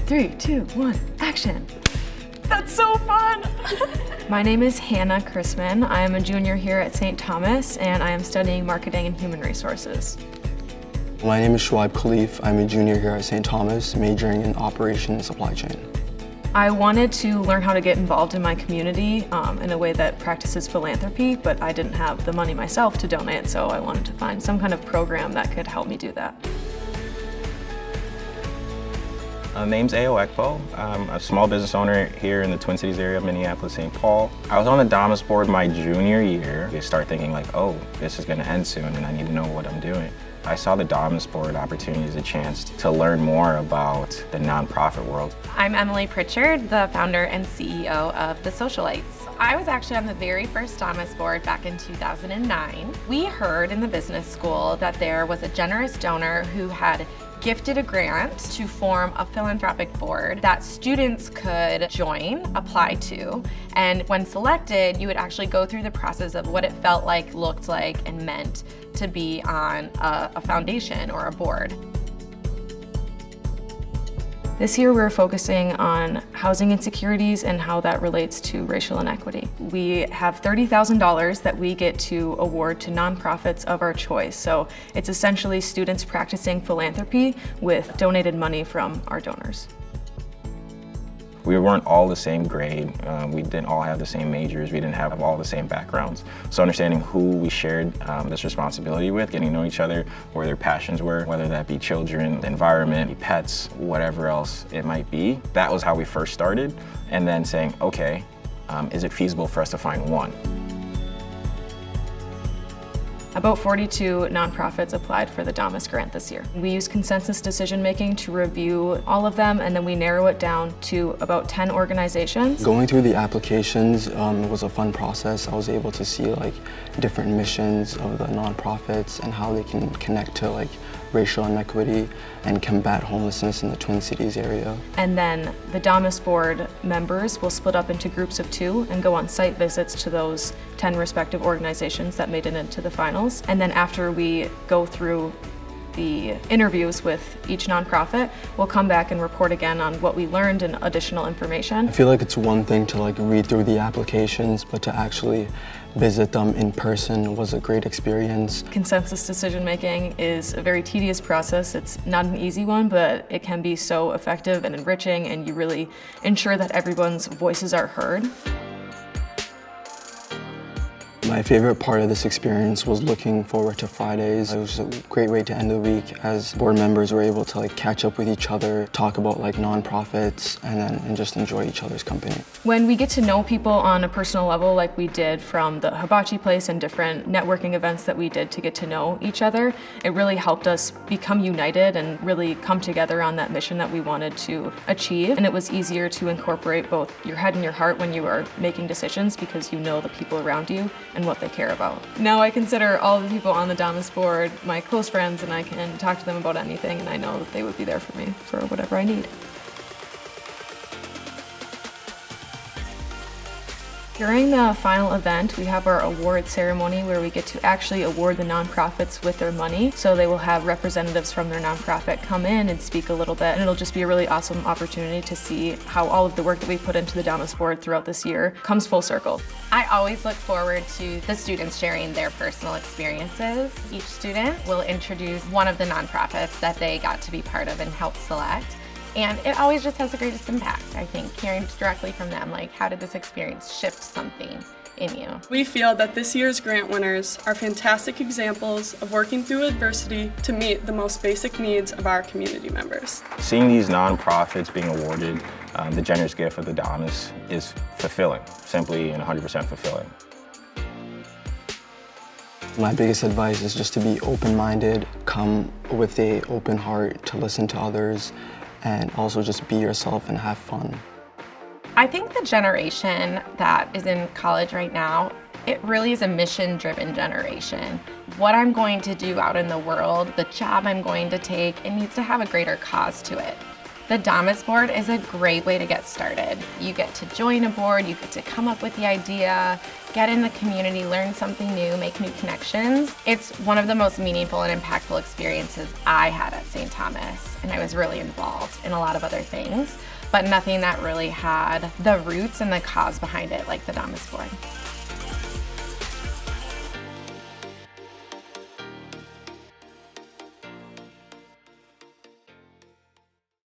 3, 2, 1, action. That's so fun! My name is Hannah Chrisman. I am a junior here at St. Thomas, and I am studying marketing and human resources. My name is Shuaib Khalif. I'm a junior here at St. Thomas, majoring in operation and supply chain. I wanted to learn how to get involved in my community in a way that practices philanthropy, but I didn't have the money myself to donate, so I wanted to find some kind of program that could help me do that. Name's Ayo Ekpo. I'm a small business owner here in the Twin Cities area of Minneapolis, St. Paul. I was on the Damus Board my junior year. I started thinking like, oh, this is going to end soon and I need to know what I'm doing. I saw the Damus Board opportunity as a chance to learn more about the nonprofit world. I'm Emily Pritchard, the founder and CEO of The Socialites. I was actually on the very first Damus Board back in 2009. We heard in the business school that there was a generous donor who had gifted a grant to form a philanthropic board that students could join, apply to, and when selected, you would actually go through the process of what it felt like, looked like, and meant to be on a foundation or a board. This year we're focusing on housing insecurities and how that relates to racial inequity. We have $30,000 that we get to award to nonprofits of our choice. So it's essentially students practicing philanthropy with donated money from our donors. We weren't all the same grade. We didn't all have the same majors. We didn't have all the same backgrounds. So understanding who we shared this responsibility with, getting to know each other, where their passions were, whether that be children, the environment, pets, whatever else it might be. That was how we first started. And then saying, okay, is it feasible for us to find one? About 42 nonprofits applied for the Damus grant this year. We use consensus decision-making to review all of them, and then we narrow it down to about 10 organizations. Going through the applications was a fun process. I was able to see like different missions of the nonprofits and how they can connect to like racial inequity and combat homelessness in the Twin Cities area. And then the Damus Board members will split up into groups of 2 and go on site visits to those 10 respective organizations that made it into the finals. And then after we go through the interviews with each nonprofit, we'll come back and report again on what we learned and additional information. I feel like it's one thing to like read through the applications, but to actually visit them in person was a great experience. Consensus decision making is a very tedious process. It's not an easy one, but it can be so effective and enriching, and you really ensure that everyone's voices are heard. My favorite part of this experience was looking forward to Fridays. It was a great way to end the week as board members were able to like catch up with each other, talk about like nonprofits, and just enjoy each other's company. When we get to know people on a personal level like we did from the hibachi place and different networking events that we did to get to know each other, it really helped us become united and really come together on that mission that we wanted to achieve. And it was easier to incorporate both your head and your heart when you are making decisions because you know the people around you and what they care about. Now I consider all the people on the Damus Board my close friends, and I can talk to them about anything, and I know that they would be there for me for whatever I need. During the final event, we have our award ceremony where we get to actually award the nonprofits with their money. So they will have representatives from their nonprofit come in and speak a little bit, and it'll just be a really awesome opportunity to see how all of the work that we put into the Damus Board throughout this year comes full circle. I always look forward to the students sharing their personal experiences. Each student will introduce one of the nonprofits that they got to be part of and help select. And it always just has the greatest impact, I think, hearing directly from them, like, how did this experience shift something in you? We feel that this year's grant winners are fantastic examples of working through adversity to meet the most basic needs of our community members. Seeing these nonprofits being awarded the generous gift of the Damus is fulfilling, simply and 100% fulfilling. My biggest advice is just to be open-minded, come with an open heart to listen to others, and also just be yourself and have fun. I think the generation that is in college right now, it really is a mission-driven generation. What I'm going to do out in the world, the job I'm going to take, it needs to have a greater cause to it. The Damus Board is a great way to get started. You get to join a board, you get to come up with the idea, get in the community, learn something new, make new connections. It's one of the most meaningful and impactful experiences I had at St. Thomas, and I was really involved in a lot of other things, but nothing that really had the roots and the cause behind it like the Damus Board.